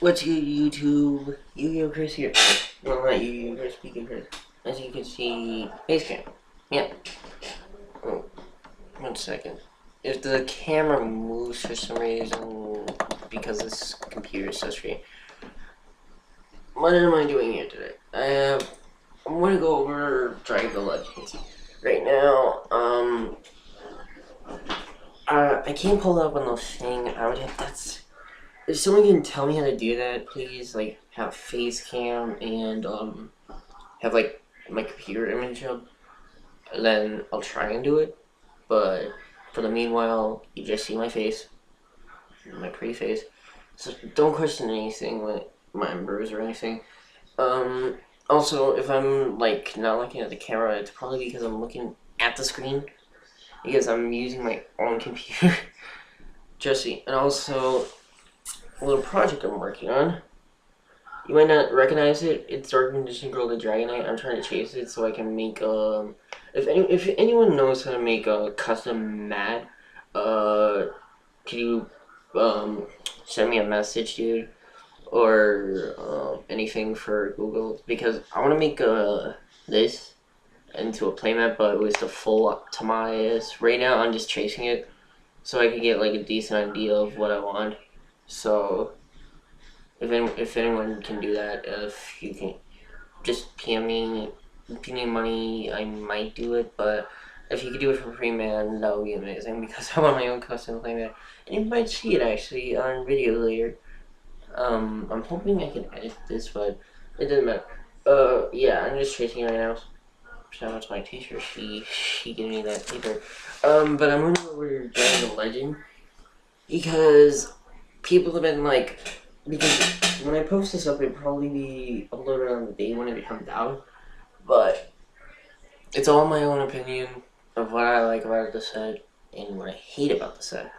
What's good, YouTube? Yu-Gi-Oh! Chris here. Well, not Yu-Gi-Oh! Chris, pikachris. As you can see, face cam. Yeah. Oh, 1 second. If the camera moves for some reason, because this computer is so straight, what am I doing here today? I'm gonna go over Dragon Legends. Right now, I can't pull it up on the thing. I would have, if someone can tell me how to do that, please, like, have face cam and, have, like, my computer image up, then I'll try and do it. But for the meanwhile, you just see my face, my pretty face. So don't question anything, like, my embers or anything. Also, if I'm, like, not looking at the camera, it's probably because I'm looking at the screen, because I'm using my own computer. Just see. And also, a little project I'm working on. You might not recognize it. It's Dark Magician Girl the Dragonite. I'm trying to chase it so I can make if anyone knows how to make a custom mat, could you send me a message, dude, or anything for Google, because I want to make this into a playmat, but with the full optimize. Right now, I'm just chasing it so I can get like a decent idea of what I want. So if anyone can do that, if you can just PM me, give me money, I might do it, but if you could do it for free, man, that would be amazing, because I want my own custom playmat. And you might see it actually on video later. I'm hoping I can edit this, but it doesn't matter. Yeah, I'm just chasing right now. Shout out to my teacher, she gave me that paper. But I'm going over Dragon Legend, because people have been like, because when I post this up, it'll probably be uploaded on the day when it comes out, but it's all my own opinion of what I like about the set and what I hate about the set.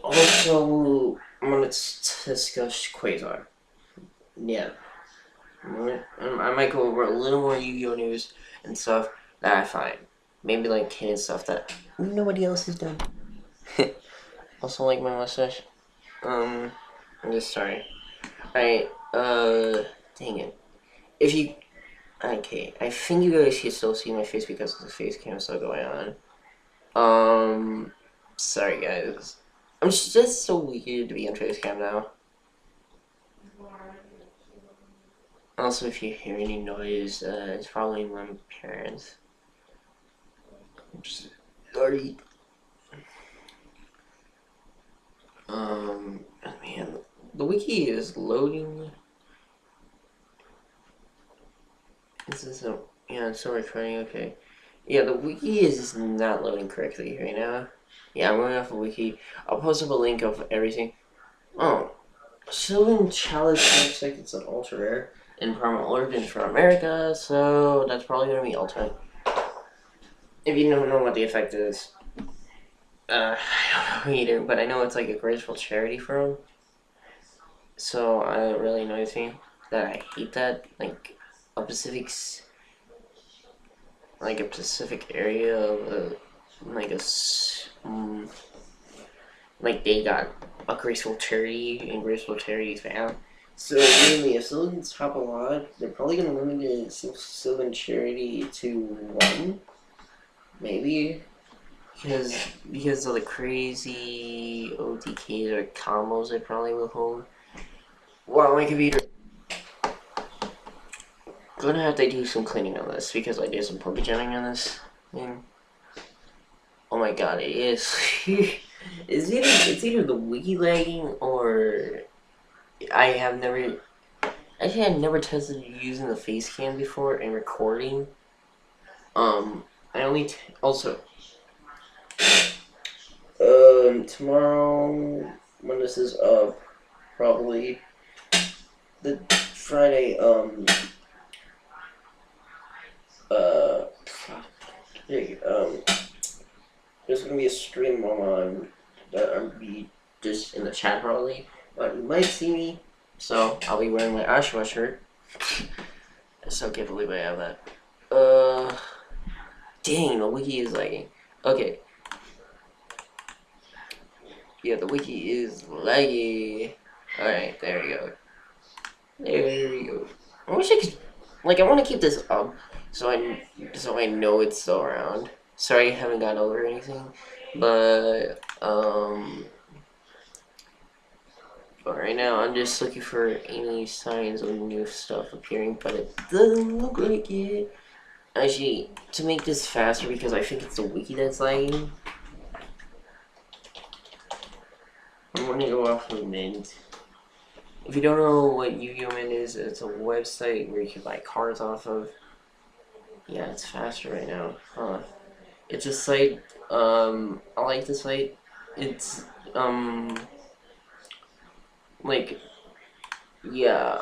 Also, I'm gonna discuss Quasar. Yeah, I might go over a little more Yu-Gi-Oh news and stuff that I find. Maybe like hidden stuff that nobody else has done. Also, like my mustache. I'm just sorry. Alright, dang it. If you, okay, I think you guys can still see my face because the face cam is still going on. Sorry guys. I'm just so weird to be on face cam now. Also, if you hear any noise, it's probably my parents. Sorry. Man, the wiki is loading. This is a, yeah, it's still recording, okay. Yeah, the wiki is not loading correctly right now. Yeah, I'm going off the wiki. I'll post up a link of everything. Oh, Sylvan Chalice looks like it's an ultra rare in Primal Origins for America, so that's probably going to be ultimate. If you don't know what the effect is, I don't know either, but I know it's like a graceful charity for him. So I really annoys me that I hate that. A Pacific, like a Pacific area of like they got a graceful charity and graceful charities found. So really, if Sylvans top a lot, they're probably gonna limit the Sylvan charity to one, maybe, because of the crazy OTKs or combos they probably will hold. Wow, my computer. Gonna have to do some cleaning on this because I did some poke jamming on this thing. Oh my god, it is. It's either the wiki lagging or I have never. Actually, I've never tested using the face cam before and recording. I only also tomorrow when this is up, probably the Friday. Hey, there's gonna be a stream on that I'll be just in the chat probably, but you might see me. So I'll be wearing my Ashwa shirt. I still can't believe I have that. Dang, the wiki is lagging. Okay. Yeah, the wiki is laggy. Alright, there we go. There we go. I wish I could, like, I want to keep this up so I know it's still around. Sorry I haven't gotten over anything, but but right now I'm just looking for any signs of new stuff appearing, but it doesn't look like it. Actually, to make this faster, because I think it's the wiki that's lagging, I'm going to go off of Mint. If you don't know what Yu-Gi-Oh! Mint is, it's a website where you can buy cards off of. Yeah, it's faster right now. Huh. It's a site, I like the site. It's, like, yeah,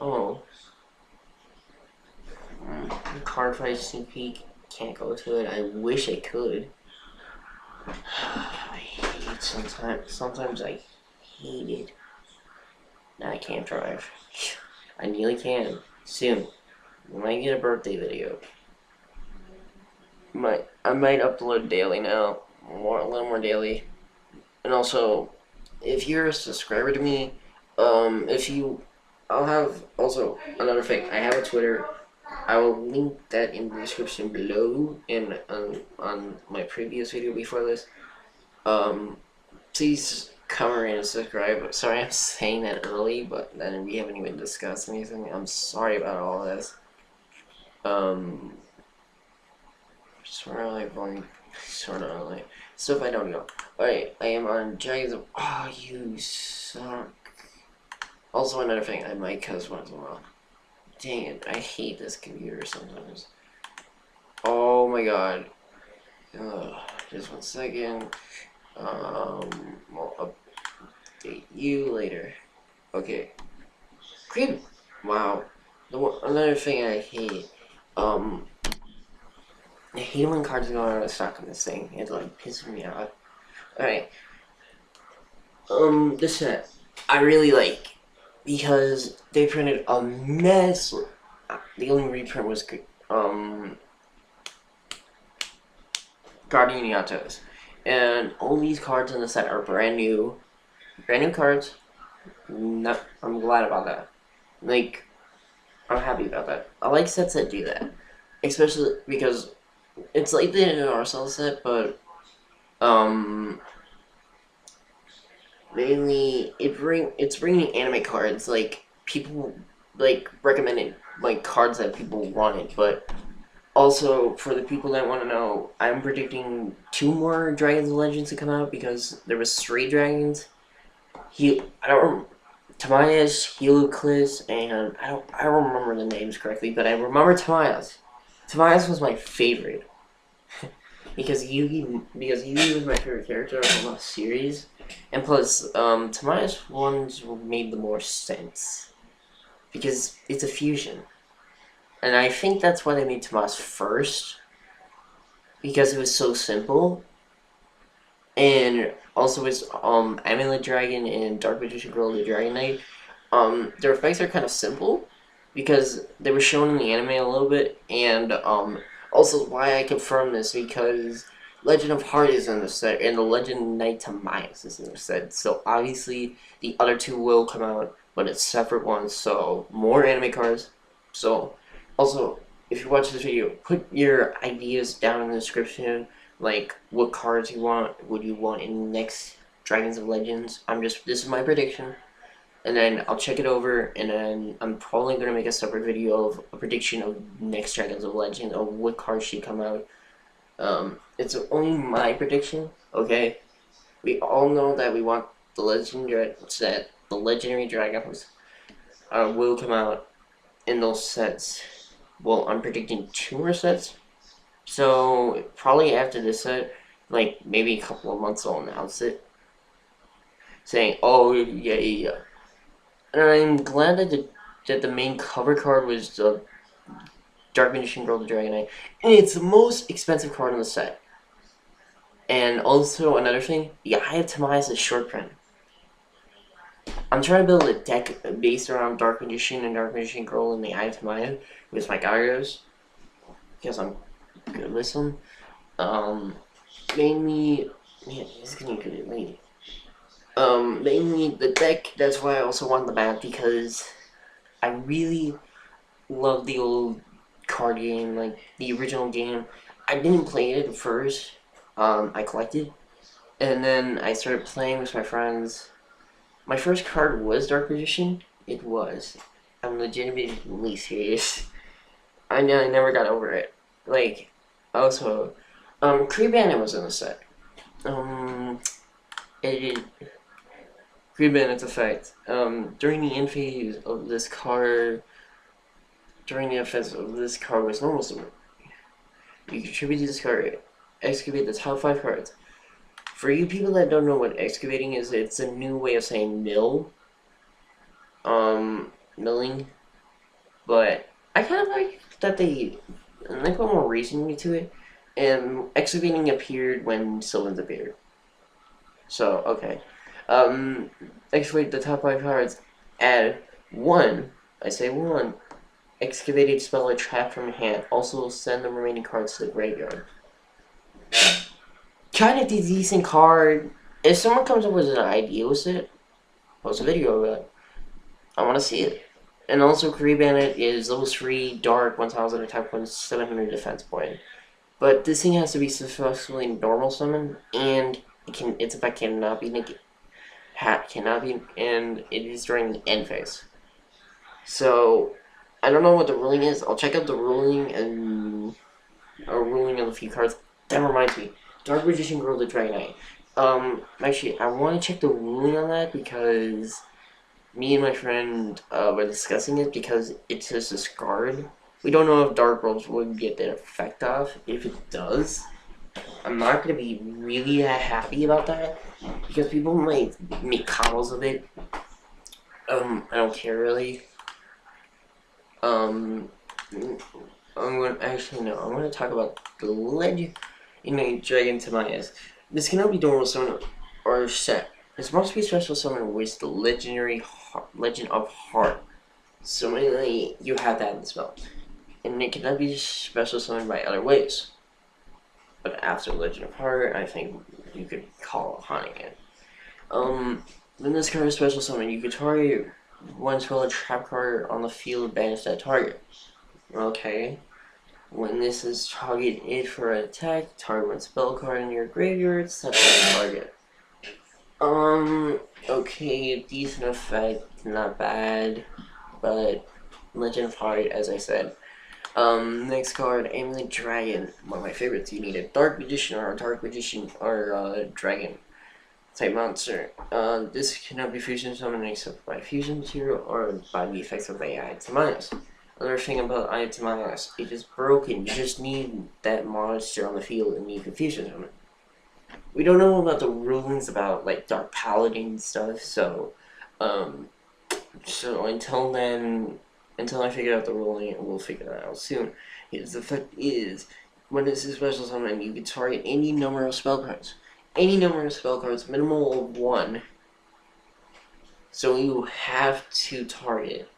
oh. Card fight sneak peek. Can't go to it. I wish I could. I hate sometimes I hate it. Now I can't drive. I nearly can. Soon. I might get a birthday video. I might upload daily now. A little more daily. And also, if you're a subscriber to me, I'll have, also, another thing, I have a Twitter. I will link that in the description below and on my previous video before this. Please comment and subscribe. Sorry I'm saying that early, but then we haven't even discussed anything. I'm sorry about all this. Sort of like stuff I don't know. Alright, I am on Dragons of. Oh, you suck. Also, another thing, I might cuss once in a while. Dang it, I hate this computer sometimes. Oh my god. Just 1 second. I'll update you later. Okay. Great. Wow. Another thing I hate. I hate when cards go out of stock on this thing. It like pisses me off. Alright. This set I really like because they printed a mess. The only reprint was Guardian Yatos. And all these cards in the set are brand new. Brand new cards. No, I'm glad about that. Like, I'm happy about that. I like sets that do that. Especially because it's like the Arsenal set, but mainly it's bringing anime cards, like people like recommended, like cards that people wanted. But also for the people that want to know, I'm predicting 2 more Dragons and Legends to come out because there was 3 dragons. I don't Tamias, Heliclis, and I don't remember the names correctly, but I remember Tamias. Tamias was my favorite. because Yugi was my favorite character of the series. And plus, Tamias ones made the more sense. Because it's a fusion. And I think that's why they made Tamias first. Because it was so simple. And also it's Amulet Dragon and Dark Magician Girl the Dragon Knight. Their effects are kind of simple because they were shown in the anime a little bit, and also why I confirm this because Legend of Heart is in the set and the Legend Knight Tamias is in the set. So obviously the other 2 will come out, but it's separate ones. So more anime cards. So also if you watch this video, put your ideas down in the description. Like, what cards would you want in the next Dragons of Legends? This is my prediction. And then I'll check it over, and then I'm probably going to make a separate video of a prediction of next Dragons of Legends, of what cards should come out. It's only my prediction, okay? We all know that we want the legendary dragons will come out in those sets. Well, I'm predicting 2 more sets. So, probably after this set, like, maybe a couple of months I'll announce it. Saying, oh, yeah. And I'm glad that the main cover card was the Dark Magician Girl the Dragon Knight. And it's the most expensive card in the set. And also, another thing, the Eye of Tamias is short print. I'm trying to build a deck based around Dark Magician and Dark Magician Girl and the Eye of Tamias with my Gyros. Because I'm good with them. Mainly, man, this is getting good at late. Mainly the deck, that's why I also want the map, because I really love the old card game, like the original game. I didn't play it at first. I collected, and then I started playing with my friends. My first card was Dark Magician. It was. I'm legitimately serious. I never got over it. Like, also, Kree Bandit was in the set. Um, it Kree Bandit's effect. During the end phase of this card, during the effects of this card was normal summon. You contribute to this card, excavate the top 5 cards. For you people that don't know what excavating is, it's a new way of saying mill. Milling. But I kind of like that they put more reasoning to it. And excavating appeared when Sylvans appeared. So, okay. Excavate the top 5 cards. Add 1, I say 1, excavated spell or trap from hand. Also send the remaining cards to the graveyard. Kind of a decent card. If someone comes up with an idea with it, post a video of it. I want to see it. And also, Kree Bandit is level 3, dark, 1000 attack points, 700 defense point. But this thing has to be successfully normal summon, and its effect cannot be negated. And it is during the end phase. So, I don't know what the ruling is. I'll check out the ruling and a ruling of a few cards. That reminds me, Dark Magician Girl, the Dragon Knight. Actually, I want to check the ruling on that because me and my friend were discussing it because it says discard. We don't know if Dark Robes would get that effect off. If it does, I'm not going to be really happy about that because people might make combos of it. I don't care really. I'm going to talk about the Legend Dragon Timaeus. This cannot be normal summon or set. This must be special summon with the legendary Legend of Heart. So mainly you have that in the spell. And it cannot be special summoned by other ways. But after Legend of Heart, I think you could call upon it. When this card is special summon, you could target one spell or trap card on the field, banish that target. Okay. When this is targeted for an attack, target one spell card in your graveyard, set that target. Okay, decent effect, not bad, but Legend of Heart, as I said. Next card, Amulet Dragon, one of my favorites. You need a Dark Magician or a Dragon type monster. This cannot be fusion summoned except by fusion material or by the effects of AI Timaeus. Another thing about AI Timaeus, it is broken. You just need that monster on the field and you can fusion summon. We don't know about the rulings about like Dark Paladin stuff, so until then, until I figure out the ruling, we'll figure that out soon. His effect is when it's a special summon, you can target any number of spell cards. Any number of spell cards, minimal of 1. So you have to target.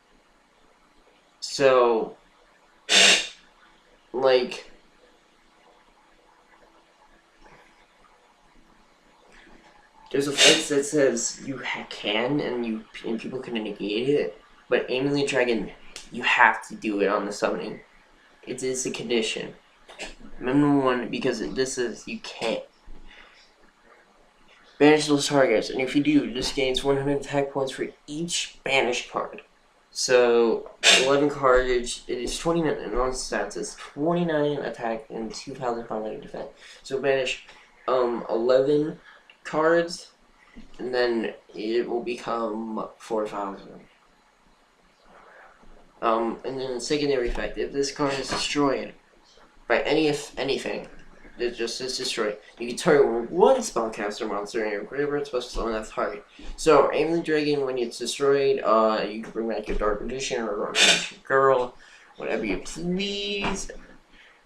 So, like, there's a flex that says you can and people can negate it, but Amulet Dragon, you have to do it on the summoning. It is a condition. Minimum 1 because this is you can't. Banish those targets, and if you do, this gains 100 attack points for each banished card. So 11 cards. It is 29 on stats. It's 29 attack and 2,500 defense. So banish 11 cards, and then it will become 4,000. And then the secondary effect, if this card is destroyed by anything, it's destroyed. You can target one spellcaster monster in your graveyard special summon that target. So Amulet Dragon, when it's destroyed, you can bring back your Dark Magician or Dark Magician Girl, whatever you please.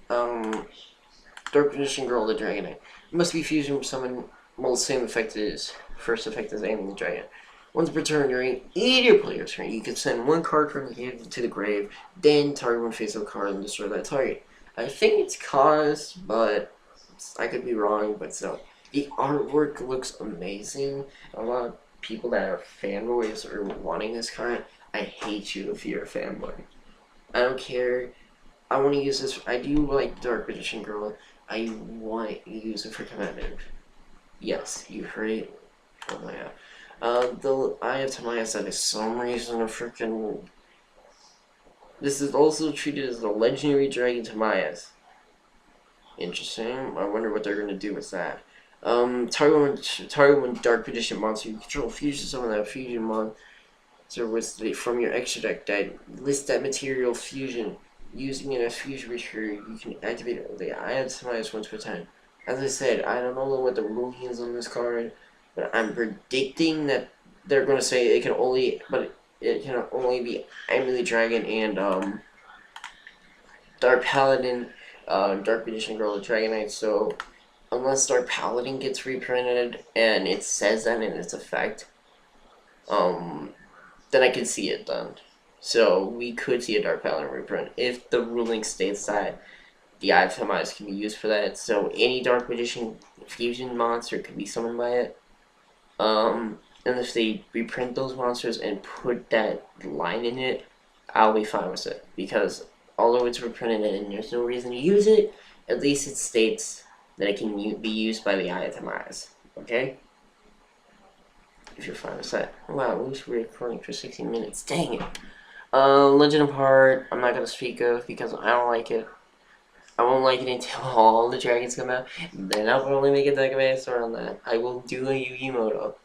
Dark Magician Girl, the Dragon Knight. It must be fusion summon. Well, the same effect is first effect as Amulet Dragon. Once per turn during either player's turn, you can send one card from the hand to the grave, then target one face of the card and destroy that target. I think it's caused, but I could be wrong, but so. The artwork looks amazing. A lot of people that are fanboys are wanting this card. I hate you if you're a fanboy. I don't care. I want to use this. I do like Dark Magician Girl. I want to use it for competitive. Yes, you heard it. Oh my god. The Eye of Timaeus that is some reason a freaking. This is also treated as the legendary dragon Timaeus. Interesting. I wonder what they're gonna do with that. Target one Dark Magician monster. You control fusion summon that fusion monster from your extra deck that list that material fusion. Using it as fusion material, you can activate the Eye of Timaeus once per time. As I said, I don't know what the ruling is on this card, but I'm predicting that they're going to say it can only be Emily Dragon and Dark Paladin, Dark Magician Girl, Dragon Knight. So unless Dark Paladin gets reprinted and it says that in its effect, then I can see it done. So we could see a Dark Paladin reprint if the ruling states that the Eye of Timaeus can be used for that. So any Dark Magician fusion monster could be summoned by it. And if they reprint those monsters and put that line in it, I'll be fine with it. Because although it's reprinted and there's no reason to use it, at least it states that it can be used by the Eye of Timaeus. Okay? If you're fine with that. Wow, we're recording for 16 minutes. Dang it. Legend of Heart, I'm not going to speak of because I don't like it. I won't like it until all the dragons come out. Then I'll probably make a deck of ASR on that. I will do a Yu-Gi Moto.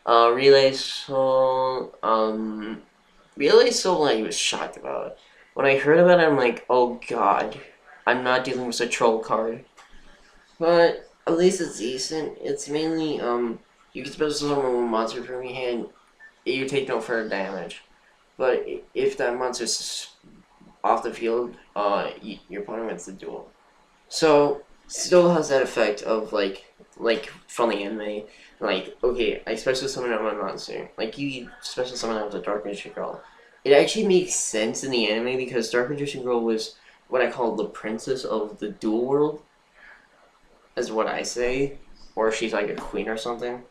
Relay Soul, Relay Soul I was shocked about it. When I heard about it, I'm like, oh god, I'm not dealing with a troll card. But at least it's decent. It's mainly, you can special summon one monster from your hand, you take no further damage. But if that monster's off the field, your opponent wins the duel. So, still has that effect of, like from the anime, like, okay, I special summon out my monster. Like, you special summon out the Dark Magician Girl. It actually makes sense in the anime because Dark Magician Girl was what I call the princess of the dual world, is what I say. Or she's like a queen or something.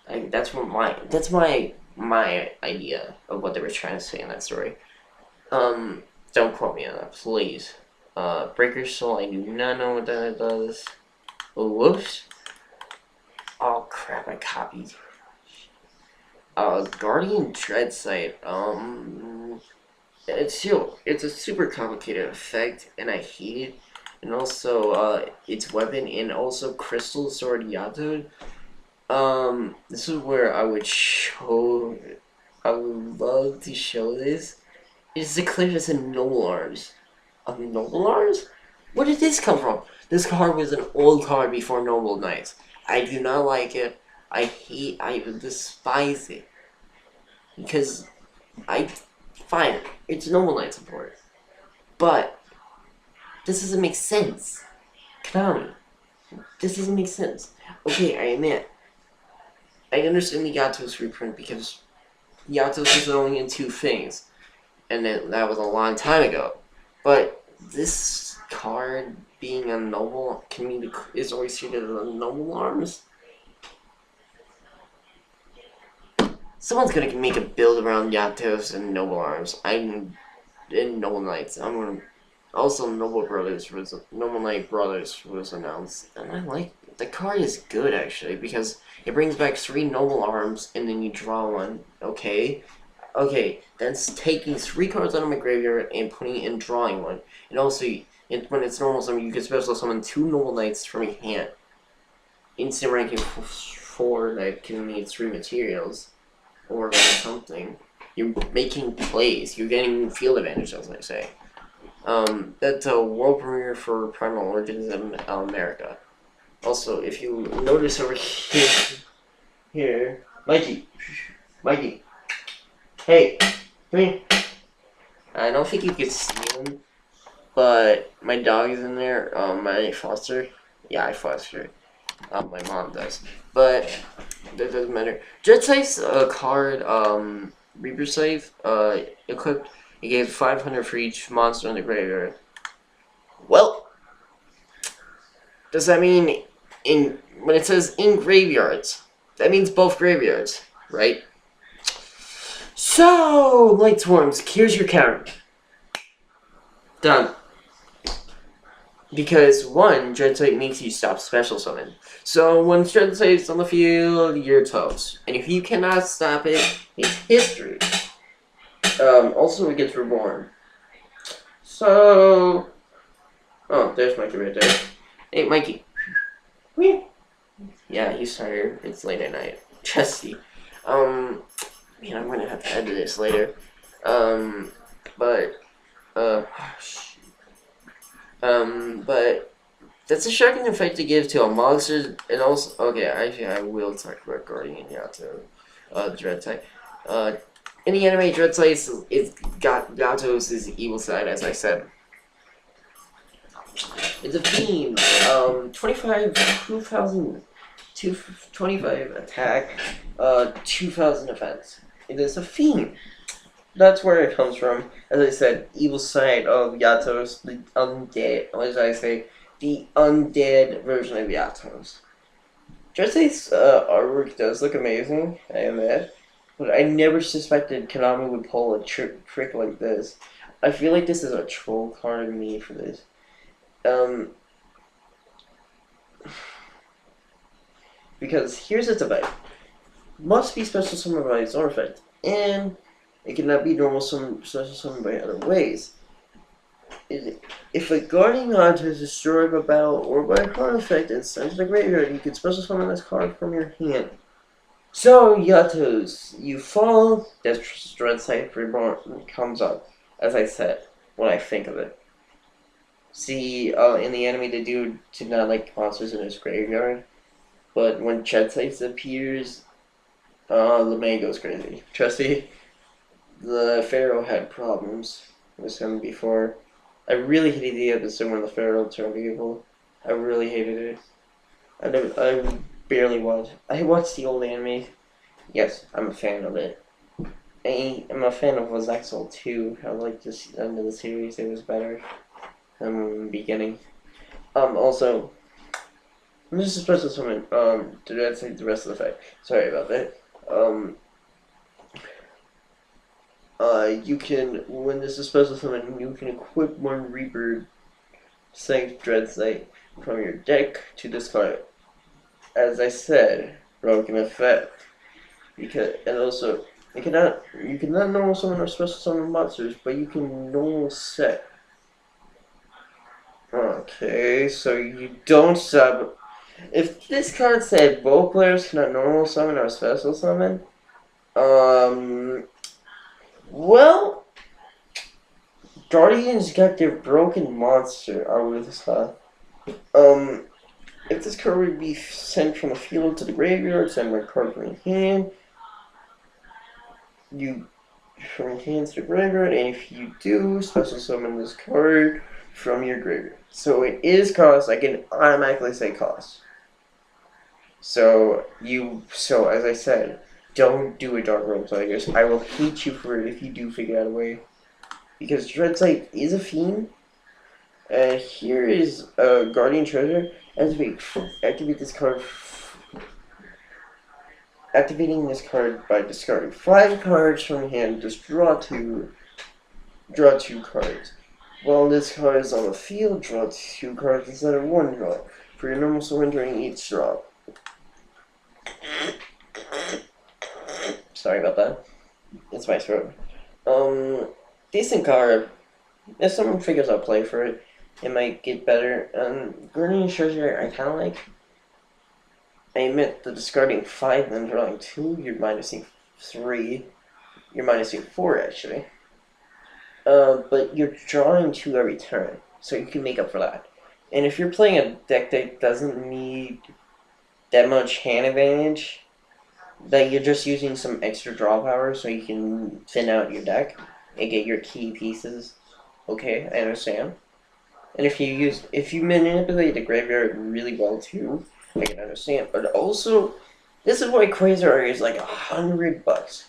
That's my idea of what they were trying to say in that story. Don't quote me on that, please. Breaker Soul, I do not know what that does. Oh, whoops. Oh crap, I copied. Guardian Dread Sight, it's a super complicated effect, and I hate it. And also, its weapon, and also Crystal Sword Yato. This is where I would love to show this. It's declared as a Noble Arms. A Noble Arms? Where did this come from? This card was an old card before Noble Knights. I do not like it. I despise it. Because, fine, it's Noble Knight support. But, this doesn't make sense. Konami, this doesn't make sense. Okay, I admit, I understand the Yatos reprint because Yatos was only in 2 things. And that was a long time ago. But this card being a noble is always treated as a Noble Arms. Someone's gonna make a build around Yatos and Noble Arms. I'm in Noble Knights. I'm gonna also Noble Knight Brothers was announced, and I like the card is good actually because it brings back 3 Noble Arms and then you draw one. Okay, that's taking 3 cards out of my graveyard and putting it in drawing one. And also, when it's normal summon, you can special summon 2 Noble Knights from your hand. Instant ranking 4 that can need 3 materials. Or something. You're making plays. You're getting field advantage, as I say. That's a world premiere for Primal Origins in America. Also, if you notice over here, Mikey, hey, come here. I don't think you could see him, but my dog is in there. My foster. Yeah, I foster. My mom does, but that doesn't matter. Dread Sight's card, Reaper Scythe, equipped. It gave 500 for each monster in the graveyard. Well, does that mean when it says in graveyards, that means both graveyards, right? So, Light Swarms, here's your counter. Done. Because, one, Dreadsight makes you stop special summon. So, when Dreadsight's on the field, you're toast. And if you cannot stop it, it's history. Also, it gets reborn. So... Oh, there's Mikey right there. Hey, Mikey. Yeah, he's tired. It's late at night. Trusty. Man, I'm gonna have to edit this later. But that's a shocking effect to give to a monster, and also, okay, actually, I will talk about Guardian Yato, Dreadsight. In the anime, Dreadsight is Yato's evil side, as I said. It's a theme. 25 attack, 2000 defense. It is a theme. That's where it comes from. As I said, evil side of Yatos, the undead. What did I say? The undead version of Yatos. Dreadsight's artwork does look amazing, I admit, but I never suspected Konami would pull a trick like this. I feel like this is a troll card made for this. Because here's its effect. Must be special summoned by its own effect, and it cannot be normal special summoned by other ways. If a Guardian Hunter is destroyed by battle or by a card effect and sent to the graveyard, you can special summon this card from your hand. So, Yatos, you fall, this Dreadsight Reborn comes up, as I said, when I think of it. See, in the anime, the dude did not like monsters in his graveyard, but when Dreadsight appears, LeMay goes crazy. Trust me, the Pharaoh had problems with him before. I really hated the episode when the Pharaoh turned evil. I really hated it. I barely watched. I watched the old anime. Yes, I'm a fan of it. I'm a fan of Zaxxel too. I like this end of the series. It was better than the beginning. Also, I'm just a special summon. Did I say the rest of the fight? Sorry about that. You can, when this is special summon, you can equip one Reaper Sanct Dreadsight from your deck to discard. As I said, broken effect. Because, and also, you cannot normal summon or special summon monsters, but you can normal set. Okay, so you don't sub. If this card said both players cannot normal summon or special summon, well, Guardians got their broken monster out of this card. If this card would be sent from the field to the graveyard, send my card from your hand. From your hand to the graveyard, and if you do, special summon this card from your graveyard. So it is cost. I can automatically say cost. So as I said, don't do it, Dark Road Players. I will hate you for it if you do figure out a way. Because Dreadsight is a fiend. Here is a Guardian Treasure. Activate this card. Activating this card by discarding 5 cards from hand. Just draw 2 cards. While this card is on the field, draw 2 cards instead of 1 draw. For your normal surrendering each draw. Sorry about that. It's my throat. Decent card. If someone figures out play for it, it might get better. Guardian Treasure, I kind of like. I admit the discarding 5 and then drawing 2, you're minusing 3. You're minusing 4, actually. But you're drawing 2 every turn, so you can make up for that. And if you're playing a deck that doesn't need that much hand advantage, that you're just using some extra draw power so you can thin out your deck and get your key pieces. Okay, I understand. And if you manipulate the graveyard really well too, I can understand. But also, this is why Quasar is like $100.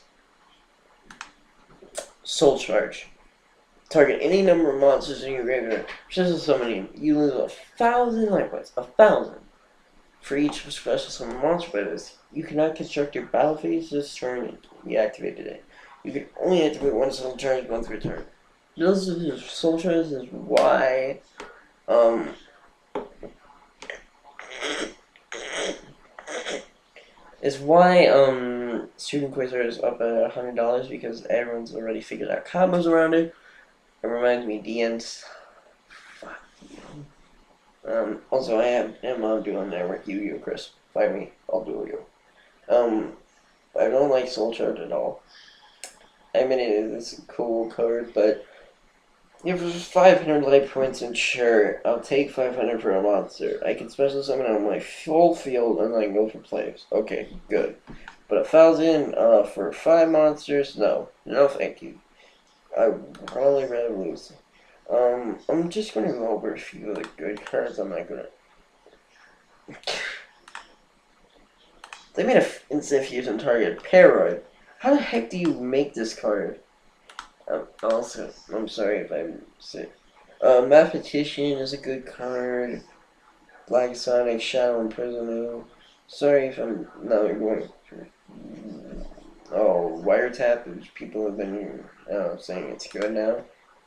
Soul Charge. Target any number of monsters in your graveyard. Just so many, you lose 1,000 life points. 1,000. For each special summon monster battles, you cannot construct your battle phase this turn you activated it. You can only activate one soul charge once per turn. Those are the soul charges is why Student Quasar is up at $100 because everyone's already figured out combos around it. It reminds me of DNs. Fuck you. Also I am doing network Yu-Gi-Oh! Chris. Find me, I'll do you. I don't like Soul Charge at all. I mean, it's a cool card, but if it's 500 life points, and sure, I'll take 500 for a monster. I can special summon on my full field and then go for plays. Okay, good. But 1,000 for 5 monsters? No. No, thank you. I'd probably rather lose. I'm just gonna go over a few of the good cards. I'm not gonna. They made a instant fusion target. Paroid. How the heck do you make this card? Also, I'm sorry if I'm sick. Mathematician is a good card. Black Sonic, Shadow Imprisonment. Sorry if I'm not going through. Oh, Wiretap, which people have been saying it's good now.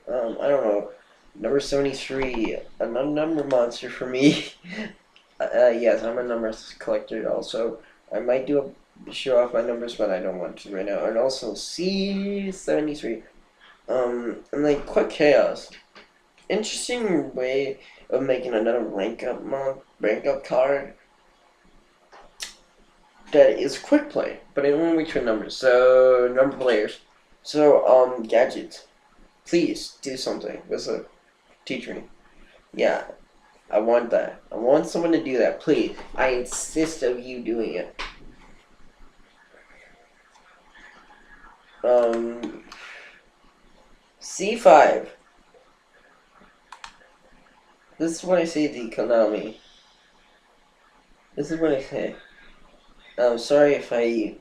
I don't know. Number 73, another number monster for me. Yes, I'm a numbers collector also. I might show off my numbers, but I don't want to right now. And also C73. And like Quick Chaos. Interesting way of making another rank up card that is quick play, but it only works for numbers. So number players. So gadgets. Please do something. What's teach me? Yeah, I want that. I want someone to do that. Please, I insist of you doing it. C5. This is what I say to Konami. This is what I say. I'm sorry if I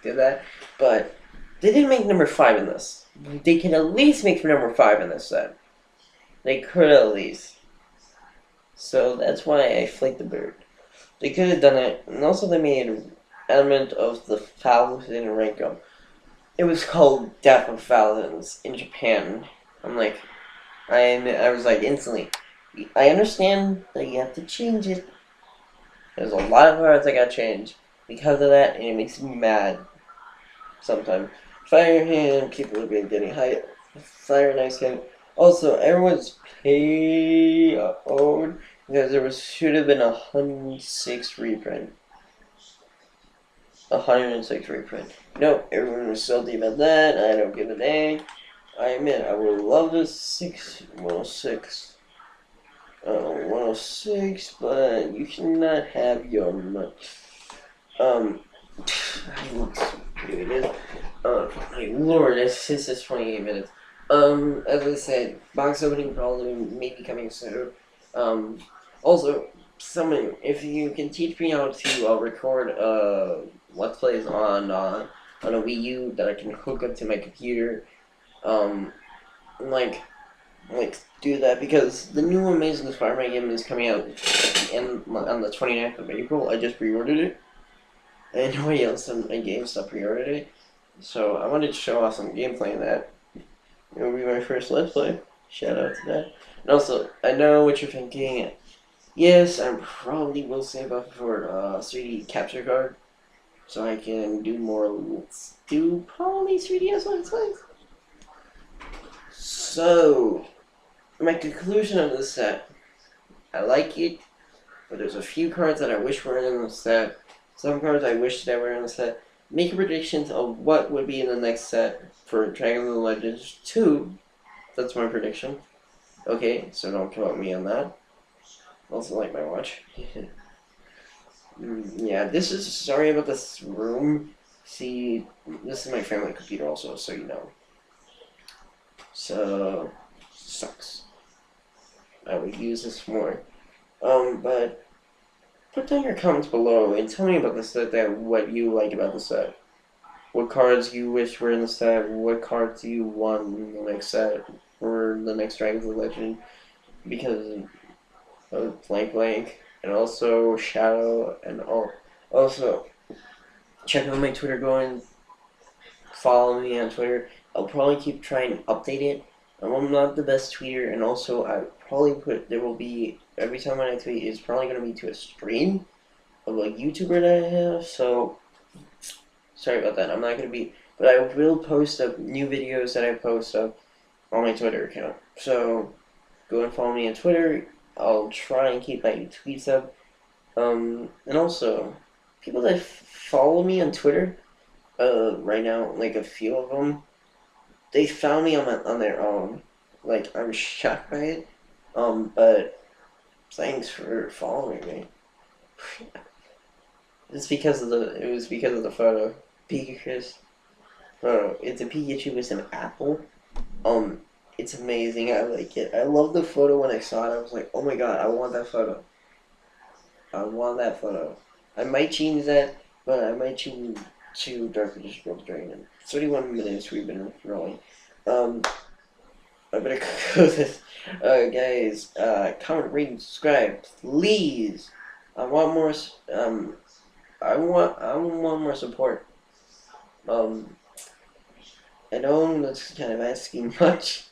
did that, but they didn't make number 5 in this. They can at least make number 5 in this set. They could at least. So that's why I flaked the bird. They could have done it, and also they made an element of the Falcons in rank up. It was called Death of Falcons in Japan. I'm like, I was like instantly. I understand that you have to change it. There's a lot of cards that got changed because of that, and it makes me mad. Sometimes Fire Hand, people have been getting high. Fire Nice Hand. Also, everyone's owed because there should have been 106 reprint. 106 reprint. No, everyone was salty about that. I don't give a dang. I admit, I would love this 106. 106, but you cannot have your money. Here it is. My lord, this is 28 minutes. As I said, box opening probably may be coming soon. Also, someone, if you can teach me how to record Let's Plays on a Wii U that I can hook up to my computer, like do that, because the new Amazing Spider-Man game is coming out on the 29th of April. I just pre-ordered it. And nobody else on GameStop pre-ordered it. So I wanted to show off some gameplay in that. It will be my first Let's Play. Shout out to that. And also, I know what you're thinking. Yes, I probably will save up for a 3D capture card. So I can do more, do probably 3DS Let's Plays. So, my conclusion of this set. I like it, but there's a few cards that I wish were in the set. Some cards I wish that were in the set. Make predictions of what would be in the next set for Dragon of the Legends 2. That's my prediction. Okay, so don't quote me on that. Also like my watch. Yeah, this is, sorry about this room. See, this is my family computer also, so you know. So, sucks. I would use this more. But put down your comments below and tell me about the set, what you like about the set. What cards you wish were in the set, what cards you want in the next set, or the next Dragons of Legend, because of blank. and also also check out my Twitter going. Follow me on Twitter. I'll probably keep trying to update it. I'm not the best tweeter, and also I probably there will be every time when I tweet it's probably going to be to a stream of a YouTuber that I have. So sorry about that. I'm not going to be, but I will post up new videos that I post up on my Twitter account. So go and follow me on Twitter. I'll try and keep my tweets up. And also people that follow me on Twitter, right now, like a few of them, they found me on their own. Like I'm shocked by it. But thanks for following me. It was because of the photo. Pikachris. Oh, it's a Pikachu with an apple. Um, it's amazing. I like it. I love the photo when I saw it. I was like, oh my god, I want that photo. I want that photo. I might change that, but I might change to Dark Edition World Dragon. 31 minutes we've been rolling. I better go this. Guys, comment, rate, and subscribe, please. I want more. I want more support. I know that's kind of asking much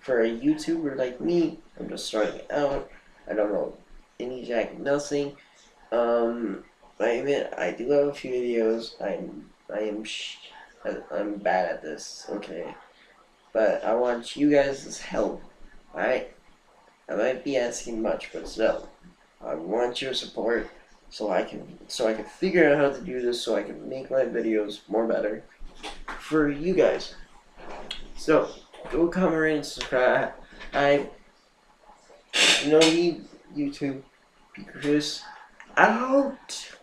for a YouTuber like me. I'm just starting out. I don't know any jack nothing. I admit I do have a few videos. I'm bad at this. Okay, but I want you guys' help. Alright, I might be asking much, but still, I want your support so I can figure out how to do this so I can make my videos more better for you guys. So go comment, rate, and subscribe. I know you YouTube, Chris out.